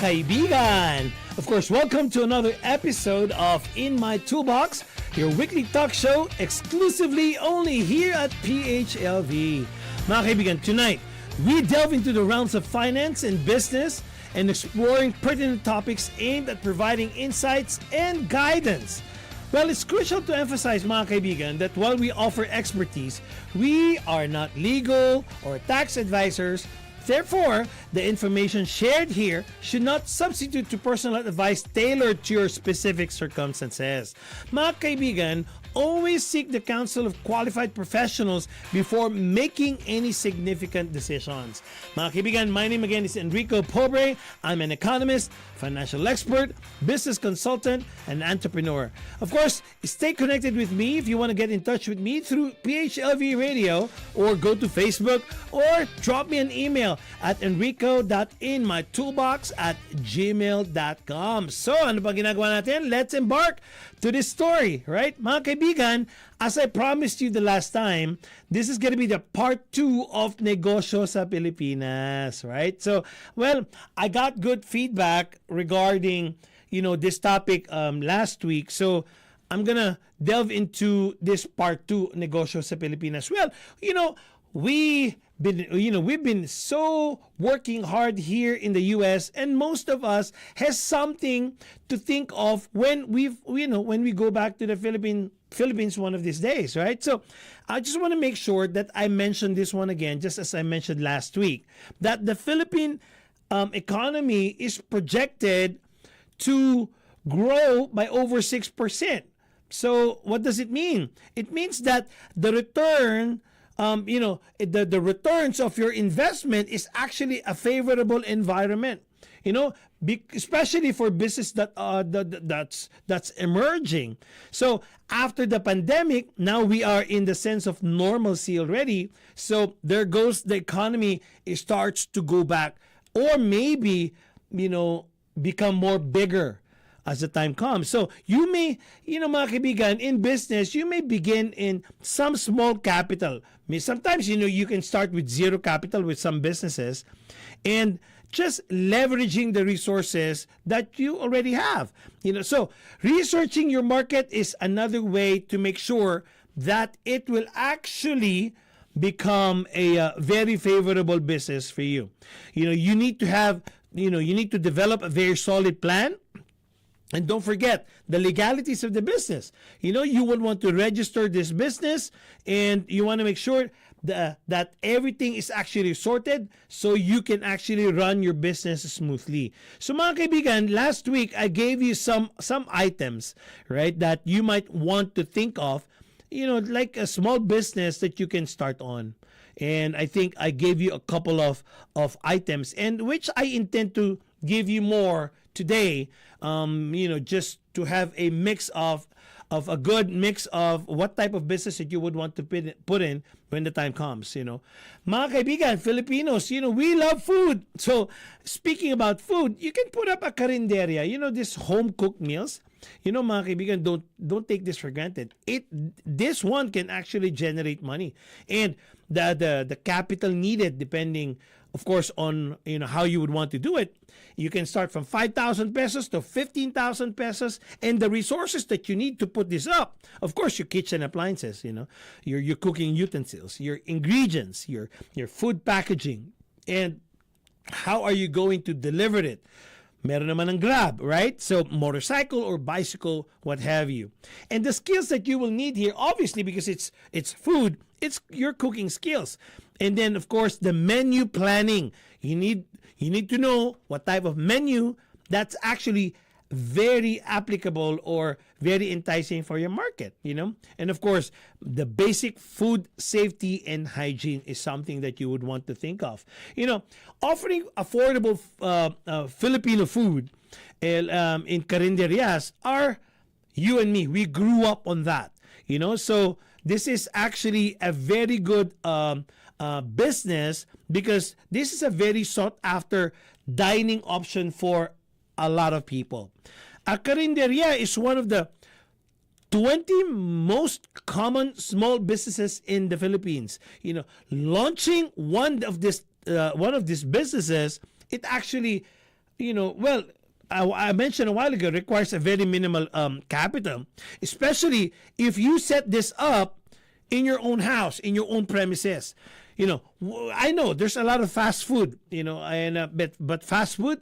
kaibigan! Of course, welcome to another episode of In My Toolbox, your weekly talk show exclusively only here at PHLV. Mga kaibigan, tonight, we delve into the realms of finance and business and exploring pertinent topics aimed at providing insights and guidance. Well, it's crucial to emphasize, mga kaibigan, that while we offer expertise, we are not legal or tax advisors. Therefore, the information shared here should not substitute to personal advice tailored to your specific circumstances. Mga kaibigan, always seek the counsel of qualified professionals before making any significant decisions. Mga kaibigan, my name again is Enrico. I'm an economist, financial expert, business consultant, and entrepreneur. Of course, stay connected with me if you want to get in touch with me through PHLV Radio, or go to Facebook, or drop me an email at enrico.inmytoolbox@gmail.com. So, ano ba ginagawa natin? Let's embark to this story, right? Mga kaibigan, as I promised you the last time, this is gonna be the part 2 of Negosyo sa Pilipinas, right? So, well, I got good feedback regarding, this topic last week. So, I'm gonna delve into this part 2, Negosyo sa Pilipinas. Well, we've been so working hard here in the US, and most of us has something to think of when we go back to the Philippines one of these days, right? So I just want to make sure that I mention this one again, just as I mentioned last week, that the Philippine economy is projected to grow by over 6%. So what does it mean? It means that the return the returns of your investment is actually a favorable environment, especially for business that's emerging. So after the pandemic, now we are in the sense of normalcy already. So there goes the economy. It starts to go back, or maybe become more bigger as the time comes. So you may, mga kaibigan, in business, you may begin in some small capital. Sometimes, you can start with zero capital with some businesses and just leveraging the resources that you already have. So researching your market is another way to make sure that it will actually become a very favorable business for you. You need to have, you need to develop a very solid plan. And don't forget the legalities of the business. You will want to register this business, and you want to make sure that everything is actually sorted so you can actually run your business smoothly. So mga kaibigan, last week I gave you some items, right, that you might want to think of, like a small business that you can start on. And I think I gave you a couple of items, and which I intend to give you more today, just to have a mix of a good mix of what type of business that you would want to put in when the time comes. Mga kaibigan, Filipinos, we love food. So speaking about food, you can put up a karinderya, this home cooked meals. Mga kaibigan, don't take this for granted. This one can actually generate money, and the capital needed, depending, of course, on how you would want to do it. You can start from 5,000 pesos to 15,000 pesos, and the resources that you need to put this up, of course, your kitchen appliances, your cooking utensils, your ingredients, your food packaging, and how are you going to deliver it? Meron naman ng Grab, right? So motorcycle or bicycle, what have you. And the skills that you will need here, obviously, because it's food, it's your cooking skills. And then, of course, the menu planning. You need to know what type of menu that's actually very applicable or very enticing for your market, And of course, the basic food safety and hygiene is something that you would want to think of. Offering affordable Filipino food in carinderias are you and me. We grew up on that, So this is actually a very good business, because this is a very sought after dining option for a lot of people. A carinderia is one of the 20 most common small businesses in the Philippines. Launching one of these businesses, it actually well, I mentioned a while ago, requires a very minimal capital, especially if you set this up in your own house, in your own premises. I know there's a lot of fast food, and but fast food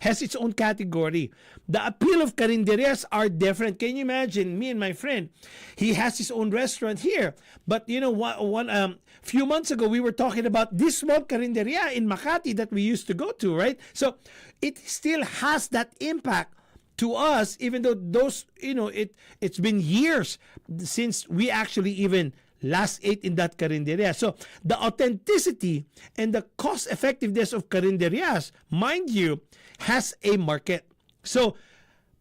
has its own category. The appeal of carinderias are different. Can you imagine me and my friend? He has his own restaurant here, but one few months ago we were talking about this small carinderia in Makati that we used to go to, right? So it still has that impact to us, even though it's been years since we actually even last ate in that carinderia. So the authenticity and the cost effectiveness of carinderias, mind you, has a market. So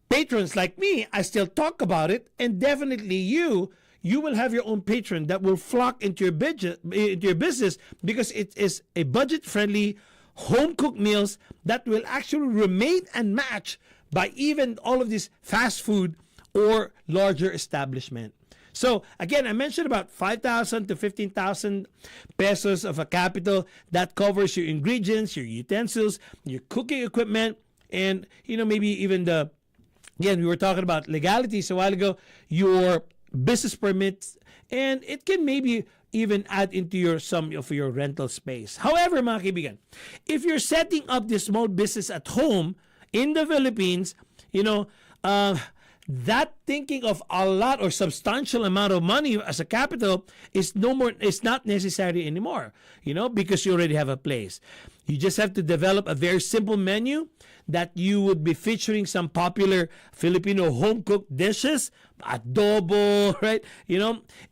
patrons like me, I still talk about it, and definitely you will have your own patron that will flock into your business because it is a budget-friendly, home-cooked meals that will actually remain unmatched by even all of this fast food or larger establishment. So again, I mentioned about 5,000 to 15,000 pesos of a capital that covers your ingredients, your utensils, your cooking equipment, and maybe even we were talking about legalities a while ago, your business permits, and it can maybe even add into some of your rental space. However, mga kaibigan, if you're setting up this small business at home in the Philippines, that thinking of a lot or substantial amount of money as a capital is not necessary anymore, because you already have a place. You just have to develop a very simple menu that you would be featuring some popular Filipino home-cooked dishes, adobo, right?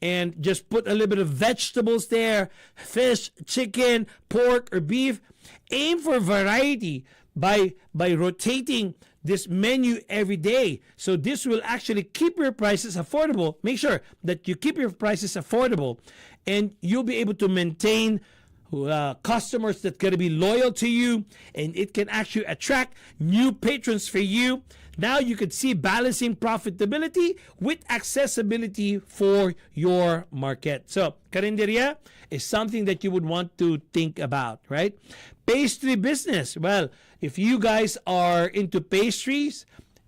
And just put a little bit of vegetables there, fish, chicken, pork, or beef. Aim for variety by rotating this menu every day. So this will actually keep your prices affordable. Make sure that you keep your prices affordable, and you'll be able to maintain customers that going to be loyal to you, and it can actually attract new patrons for you. Now you could see balancing profitability with accessibility for your market. So carinderia is something that you would want to think about, right? Pastry business. Well, if you guys are into pastries,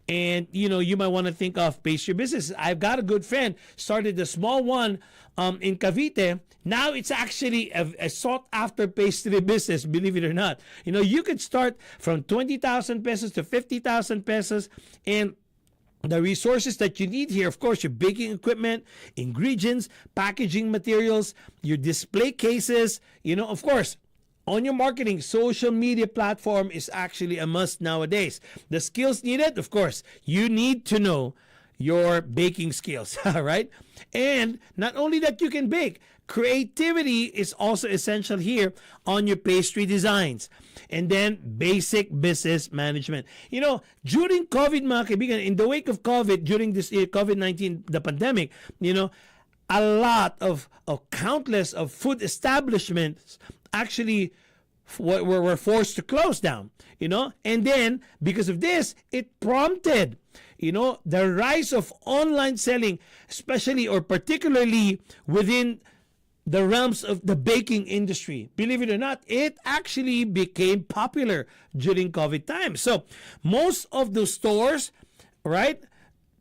and you might want to think of pastry business. I've got a good friend, started a small one in Cavite. Now it's actually a sought after pastry business, believe it or not. You could start from 20,000 pesos to 50,000 pesos, and the resources that you need here, of course, your baking equipment, ingredients, packaging materials, your display cases, of course. On your marketing, social media platform is actually a must nowadays. The skills needed, of course, you need to know your baking skills, right? And not only that you can bake, creativity is also essential here on your pastry designs. And then basic business management. During COVID, mga kaibigan, in the wake of COVID, during this COVID-19, the pandemic, a lot of countless of food establishments actually were forced to close down, and then because of this, it prompted, the rise of online selling, especially or particularly within the realms of the baking industry. Believe it or not, it actually became popular during COVID times. So most of those stores, right,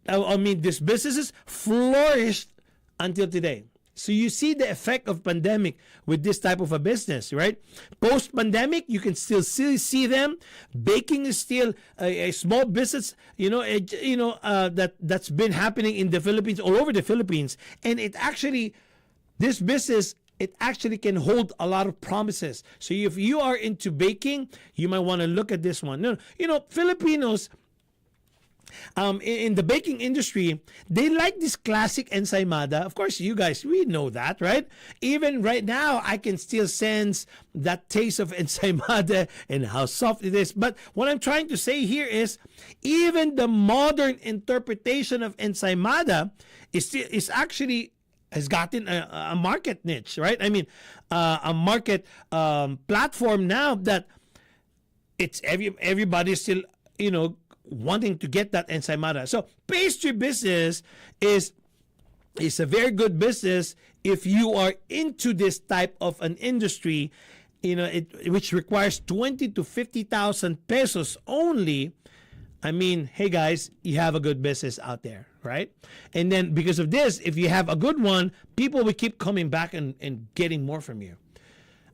these businesses flourished until today. So you see the effect of pandemic with this type of a business, right? Post-pandemic, you can still see them. Baking is still a small business, that's been happening in the Philippines, all over the Philippines. And this business, it actually can hold a lot of promises. So if you are into baking, you might want to look at this one. Filipinos, in the baking industry, they like this classic ensaymada. Of course, you guys, we know that, right? Even right now, I can still sense that taste of ensaymada and how soft it is. But what I'm trying to say here is, even the modern interpretation of ensaymada is actually has gotten a market niche, right? A market platform now that it's everybody's still, wanting to get that ensaymada. So pastry business is a very good business if you are into this type of an industry, which requires 20 to 50,000 pesos only, I mean, hey guys, you have a good business out there, right? And then because of this, if you have a good one, people will keep coming back and getting more from you.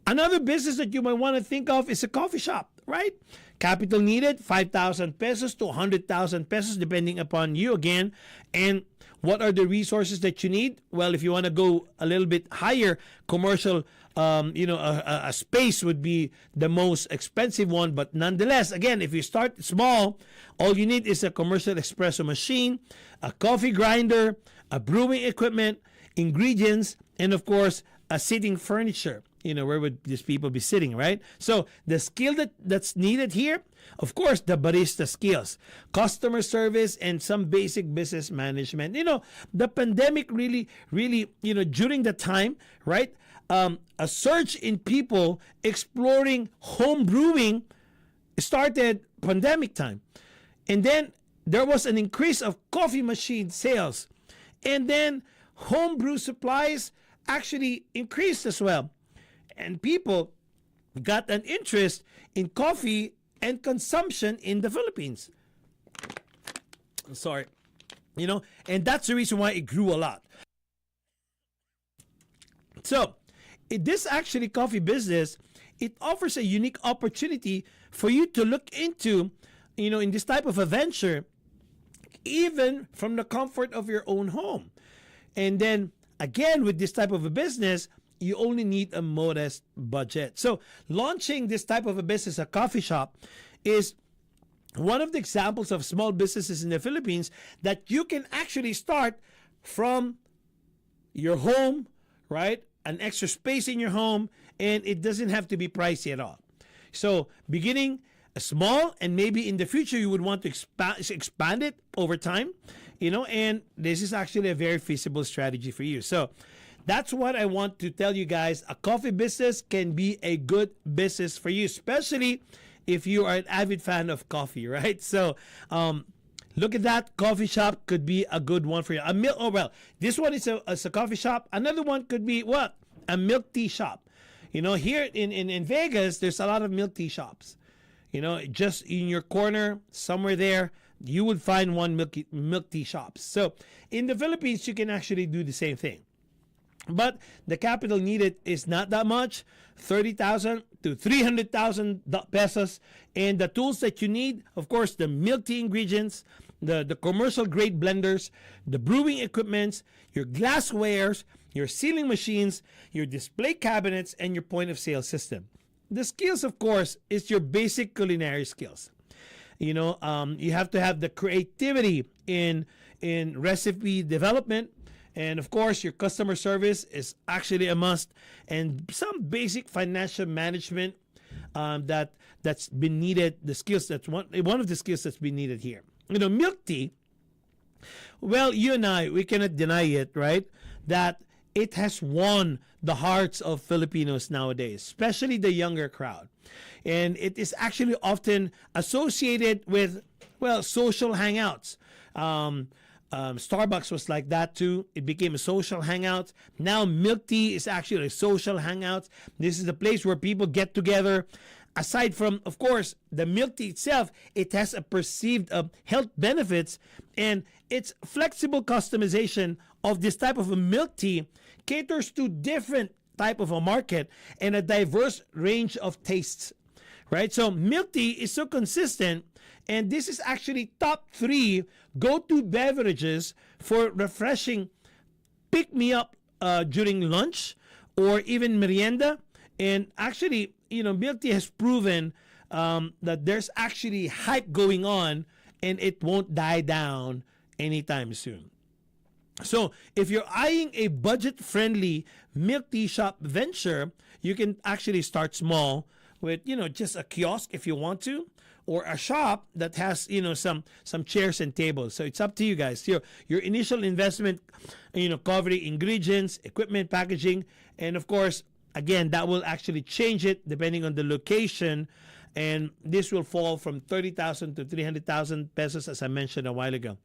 Another business that you might want to think of is a coffee shop, right? Capital needed, 5,000 pesos to 100,000 pesos, depending upon you again. And what are the resources that you need? Well, if you want to go a little bit higher, commercial, a space would be the most expensive one. But nonetheless, again, if you start small, all you need is a commercial espresso machine, a coffee grinder, a brewing equipment, ingredients, and of course, a sitting furniture. Where would these people be sitting, right? So the skill that's needed here, of course, the barista skills, customer service, and some basic business management. The pandemic really, during the time, right? A surge in people exploring home brewing started pandemic time. And then there was an increase of coffee machine sales. And then home brew supplies actually increased as well. And people got an interest in coffee and consumption in the Philippines. Sorry. And that's the reason why it grew a lot. So, this actually coffee business, it offers a unique opportunity for you to look into, in this type of a venture, even from the comfort of your own home. And then, again, with this type of a business, you only need a modest budget. So launching this type of a business, a coffee shop, is one of the examples of small businesses in the Philippines that you can actually start from your home, right? An extra space in your home, and it doesn't have to be pricey at all. So beginning small, and maybe in the future you would want to expand it over time, and this is actually a very feasible strategy for you. So that's what I want to tell you guys. A coffee business can be a good business for you, especially if you are an avid fan of coffee, right? So look at that. Coffee shop could be a good one for you. This one is a coffee shop. Another one could be what? A milk tea shop. Here in Vegas, there's a lot of milk tea shops. Just in your corner, somewhere there, you would find one milk tea shops. So in the Philippines, you can actually do the same thing. But the capital needed is not that much, 30,000 to 300,000 pesos. And the tools that you need, of course, the milk tea ingredients, the commercial grade blenders, the brewing equipments, your glasswares, your sealing machines, your display cabinets, and your point of sale system. The skills, of course, is your basic culinary skills. You have to have the creativity in recipe development. And of course, your customer service is actually a must, and some basic financial management that's been needed. The skills that's one of the skills that's been needed here. Milk tea. Well, you and I, we cannot deny it, right? That it has won the hearts of Filipinos nowadays, especially the younger crowd, and it is actually often associated with social hangouts. Starbucks was like that too. It became a social hangout. Now milk tea is actually a social hangout. This is the place where people get together. Aside from, of course, the milk tea itself, it has a perceived health benefits, and its flexible customization of this type of a milk tea caters to different type of a market and a diverse range of tastes, right? So milk tea is so consistent, and this is actually top 3 go-to beverages for refreshing pick-me-up during lunch or even merienda. And actually, milk tea has proven that there's actually hype going on, and it won't die down anytime soon. So if you're eyeing a budget-friendly milk tea shop venture, you can actually start small with, just a kiosk if you want to, or a shop that has, some chairs and tables. So it's up to you guys. Your initial investment, covering ingredients, equipment, packaging, and of course, again, that will actually change it depending on the location And this will fall from 30,000 to 300,000 pesos, as I mentioned a while ago.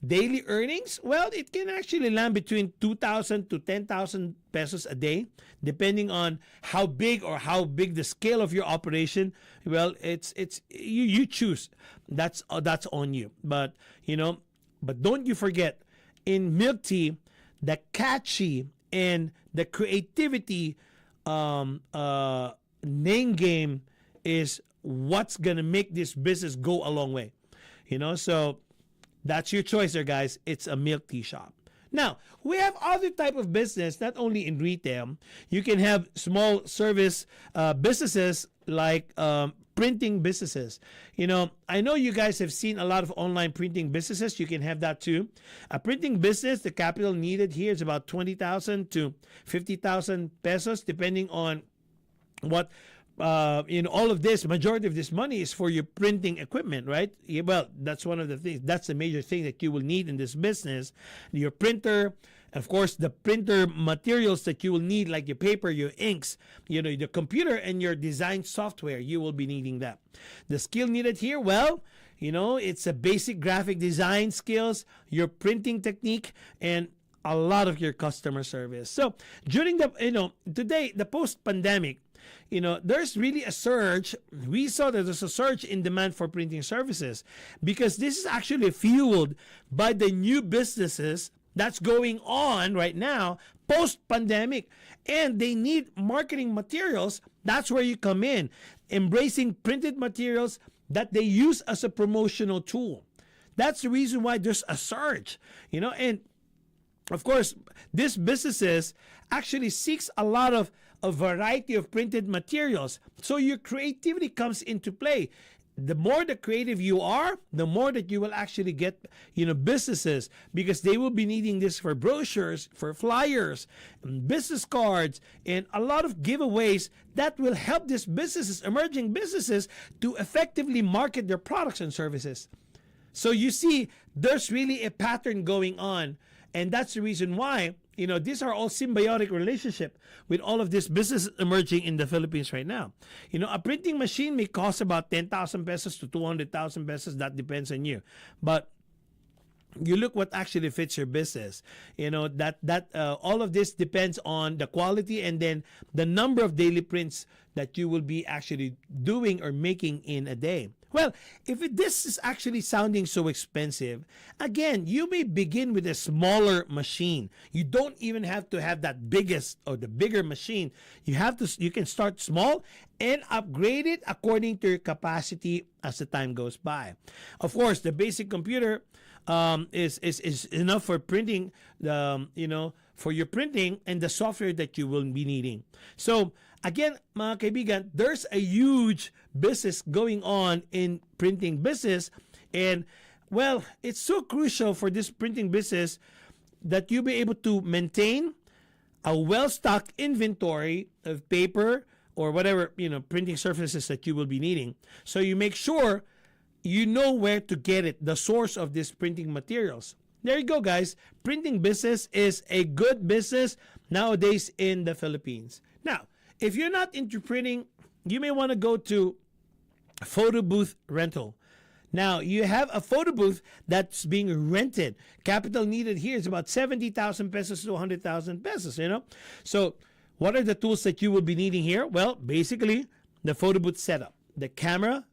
Daily earnings, well, it can actually land between 2,000 to 10,000 pesos a day, depending on how big the scale of your operation. Well, it's you choose. That's on you. But but don't you forget, in milk tea, the catchy and the creativity name game is what's gonna make this business go a long way. So that's your choice there, guys. It's a milk tea shop. Now, we have other type of business, not only in retail. You can have small service businesses like printing businesses. I know you guys have seen a lot of online printing businesses. You can have that too. A printing business, the capital needed here is about 20,000 to 50,000 pesos, depending on what all of this, majority of this money is for your printing equipment, right? Well, that's one of the things. That's the major thing that you will need in this business. Your printer, of course, the printer materials that you will need, like your paper, your inks, the computer, and your design software. You will be needing that. The skill needed here, well, it's a basic graphic design skills, your printing technique, and a lot of your customer service. So during today, the post-pandemic, there's really a surge. We saw that there's a surge in demand for printing services because this is actually fueled by the new businesses that's going on right now post-pandemic, and they need marketing materials. That's where you come in, embracing printed materials that they use as a promotional tool. That's the reason why there's a surge, and of course, these businesses actually seeks a lot of a variety of printed materials. So your creativity comes into play. The more the creative you are, the more that you will actually get, businesses, because they will be needing this for brochures, for flyers, business cards, and a lot of giveaways that will help these businesses, emerging businesses, to effectively market their products and services. So you see, there's really a pattern going on. And that's the reason why, these are all symbiotic relationship with all of this business emerging in the Philippines right now. A printing machine may cost about 10,000 pesos to 200,000 pesos. That depends on you. But you look what actually fits your business. All of this depends on the quality and then the number of daily prints that you will be actually doing or making in a day. Well, if this is actually sounding so expensive, again, you may begin with a smaller machine. You don't even have to have that biggest or the bigger machine. You can start small and upgrade it according to your capacity as the time goes by. Of course, the basic computer is enough for printing, for your printing and the software that you will be needing. So again, mga kaibigan, there's a huge business going on in printing business. And well, it's so crucial for this printing business that you be able to maintain a well-stocked inventory of paper or whatever, printing surfaces that you will be needing. So you make sure you know where to get it, the source of these printing materials. There you go, guys. Printing business is a good business nowadays in the Philippines. Now, if you're not into printing, you may want to go to photo booth rental. Now, you have a photo booth that's being rented. Capital needed here is about 70,000 pesos to 100,000 pesos, So, what are the tools that you will be needing here? Well, basically, the photo booth setup, the camera,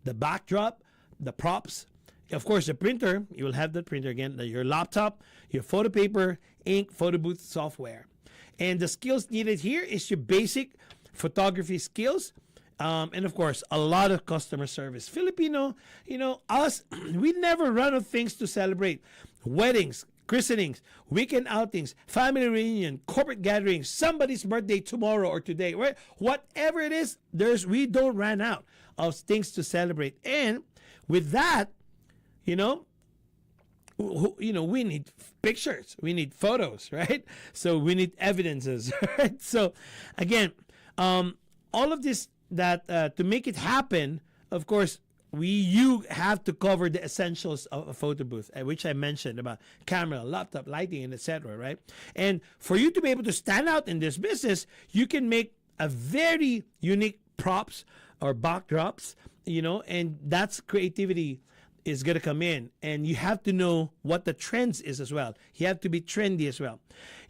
the backdrop, the props, of course, the printer. You will have the printer again, your laptop, your photo paper, ink, photo booth software. And the skills needed here is your basic photography skills. And of course, a lot of customer service. Filipino, us, we never run out of things to celebrate. Weddings, christenings, weekend outings, family reunion, corporate gatherings, somebody's birthday tomorrow or today, right? Whatever it is, we don't run out of things to celebrate. And with that, we need pictures, we need photos, right? So we need evidences, right? So again, all of this that to make it happen, of course, you have to cover the essentials of a photo booth, which I mentioned about camera, laptop, lighting, and etc. Right? And for you to be able to stand out in this business, you can make a very unique props or backdrops, and that's creativity is going to come in, and you have to know what the trends is as well. You have to be trendy as well.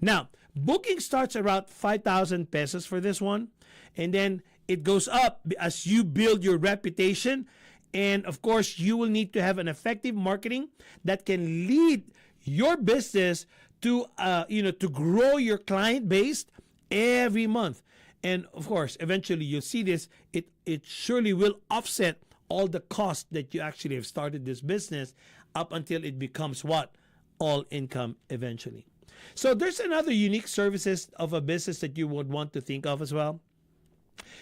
Now, booking starts around 5,000 pesos for this one, and then it goes up as you build your reputation. And of course, you will need to have an effective marketing that can lead your business to to grow your client base every month. And of course, eventually you'll see this, it surely will offset all the costs that you actually have started this business up until it becomes what? All income eventually. So there's another unique services of a business that you would want to think of as well.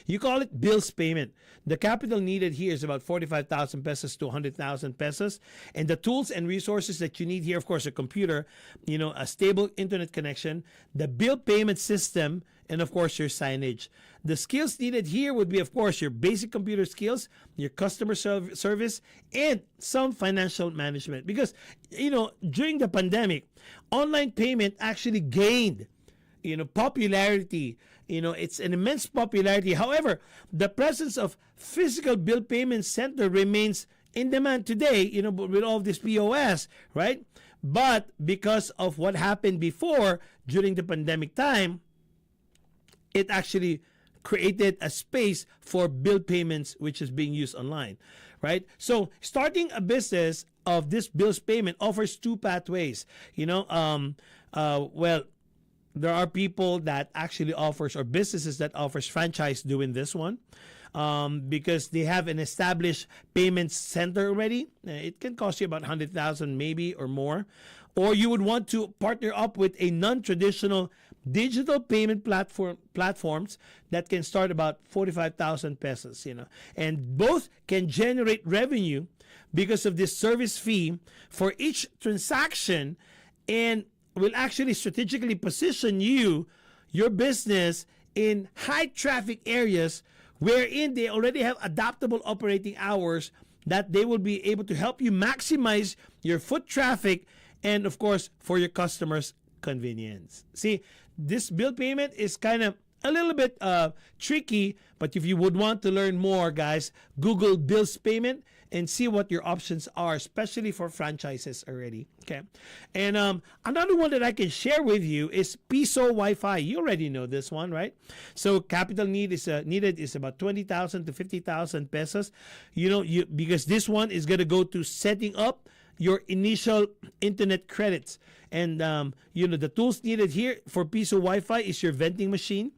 You call it bills payment. The capital needed here is about 45,000 pesos to 100,000 pesos. And the tools and resources that you need here, of course, a computer, a stable internet connection, the bill payment system, and of course, your signage. The skills needed here would be, of course, your basic computer skills, your customer service, and some financial management. Because, during the pandemic, online payment actually gained popularity. It's an immense popularity. However, the presence of physical bill payment center remains in demand today, with all this POS, right? But because of what happened before during the pandemic time, it actually created a space for bill payments, which is being used online, right? So starting a business of this bills payment offers two pathways. Well, there are people that actually offers, or businesses that offers franchise doing this one, because they have an established payment center already. It can cost you about 100,000 maybe or more. Or you would want to partner up with a non-traditional digital payment platforms that can start about 45,000 pesos, and both can generate revenue because of this service fee for each transaction, and will actually strategically position your business in high traffic areas wherein they already have adaptable operating hours that they will be able to help you maximize your foot traffic and of course for your customers' convenience. See, this bill payment is kind of a little bit tricky, but if you would want to learn more, guys, Google bills payment and see what your options are, especially for franchises already. Okay. And another one that I can share with you is Piso Wi-Fi. You already know this one, right? So capital needed is about 20,000 to 50,000 pesos. Because this one is going to go to setting up your initial internet credits. And, the tools needed here for Piso Wi-Fi is your vending machine,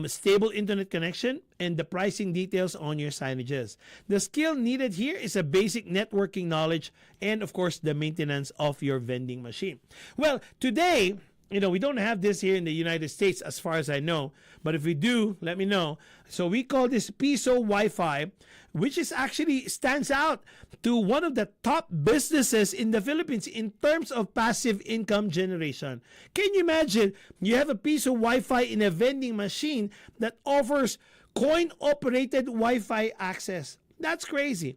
stable internet connection, and the pricing details on your signages. The skill needed here is a basic networking knowledge and, of course, the maintenance of your vending machine. Well, today, we don't have this here in the United States as far as I know, but if we do, let me know. So we call this Piso Wi-Fi, which is actually stands out to one of the top businesses in the Philippines in terms of passive income generation. Can you imagine? You have a Piso Wi-Fi in a vending machine that offers coin-operated Wi-Fi access. That's crazy.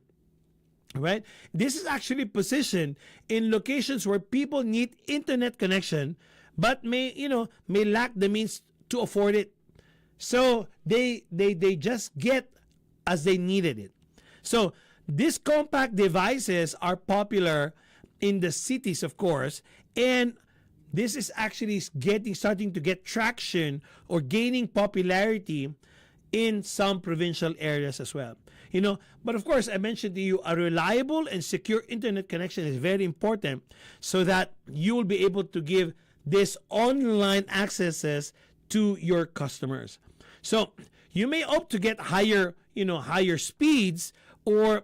Right? This is actually positioned in locations where people need internet connection but may lack the means to afford it. So they just get as they needed it. So these compact devices are popular in the cities, of course, and this is actually starting to get traction or gaining popularity in some provincial areas as well. But of course, I mentioned to you, a reliable and secure internet connection is very important so that you will be able to give this online accesses to your customers. So you may opt to get higher speeds, or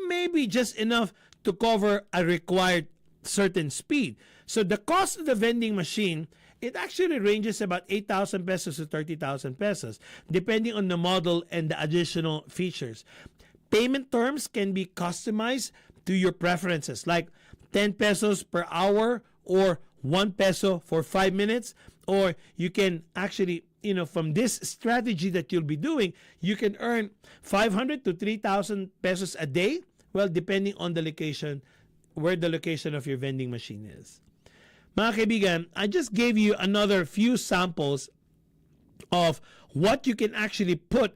maybe just enough to cover a required certain speed. So the cost of the vending machine, it actually ranges about 8,000 pesos to 30,000 pesos, depending on the model and the additional features. Payment terms can be customized to your preferences, like 10 pesos per hour or 1 peso for 5 minutes. Or you can actually, from this strategy that you'll be doing, you can earn 500 to 3,000 pesos a day, well, depending on the location, where the location of your vending machine is. Mga kaibigan, I just gave you another few samples of what you can actually put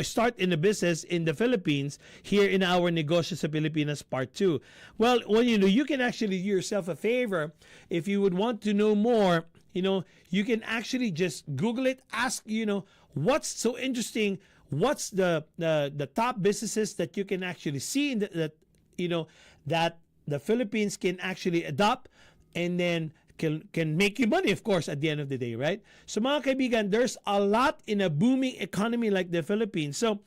start in a business in the Philippines here in our Negosyo sa Pilipinas Part 2. Well, you can actually do yourself a favor. If you would want to know more, you can actually just Google it, ask, what's so interesting, what's the top businesses that you can actually see in that the Philippines can actually adopt and then can make you money, of course, at the end of the day, right? So mga kaibigan, there's a lot in a booming economy like the Philippines. So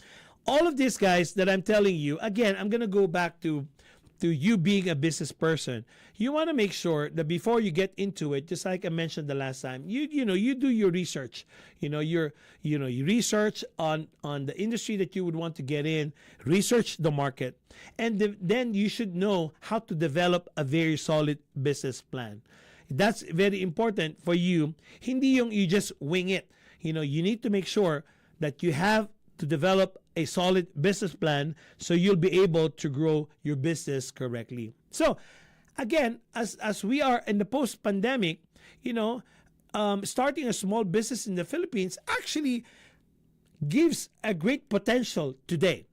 all of this, guys, that I'm telling you, again, I'm going to go back to you being a business person. You want to make sure that before you get into it, just like I mentioned the last time, you do your research. You research on the industry that you would want to get in, research the market, and then you should know how to develop a very solid business plan. That's very important for you. Hindi yung you just wing it. You need to make sure that you have to develop a solid business plan so you'll be able to grow your business correctly. So, again, as we are in the post-pandemic, starting a small business in the Philippines actually gives a great potential today.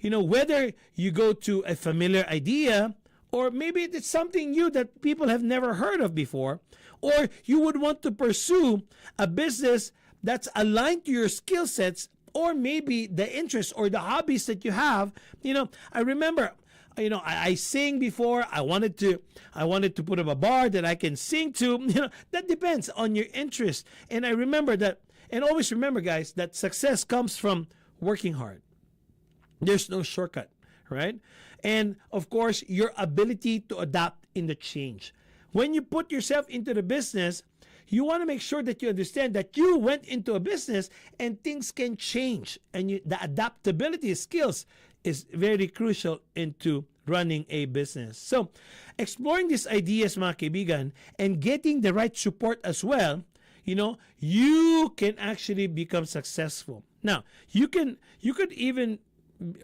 Whether you go to a familiar idea, or maybe it's something new that people have never heard of before, or you would want to pursue a business that's aligned to your skill sets, or maybe the interests or the hobbies that you have. I remember, I sing before. I wanted to put up a bar that I can sing to. That depends on your interest. And I remember that, and always remember, guys, that success comes from working hard. There's no shortcut, right? And of course, your ability to adapt in the change. When you put yourself into the business, you want to make sure that you understand that you went into a business and things can change. And the adaptability skills is very crucial into running a business. So, exploring these ideas, mga kaibigan, and getting the right support as well, you can actually become successful. Now, you could even,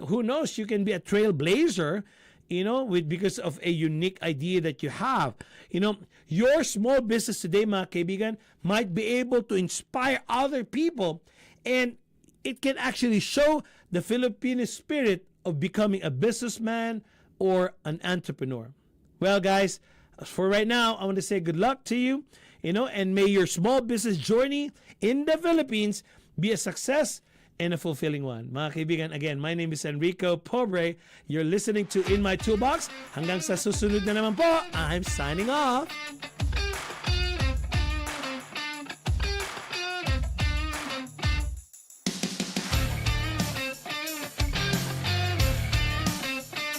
who knows, you can be a trailblazer, because of a unique idea that you have. Your small business today, mga kaibigan, might be able to inspire other people, and it can actually show the Filipino spirit of becoming a businessman or an entrepreneur. Well, guys, for right now, I want to say good luck to you, and may your small business journey in the Philippines be a success and a fulfilling one. Mga kaibigan, again, my name is Enrico Pobre. You're listening to In My Toolbox. Hanggang sa susunod na naman po, I'm signing off.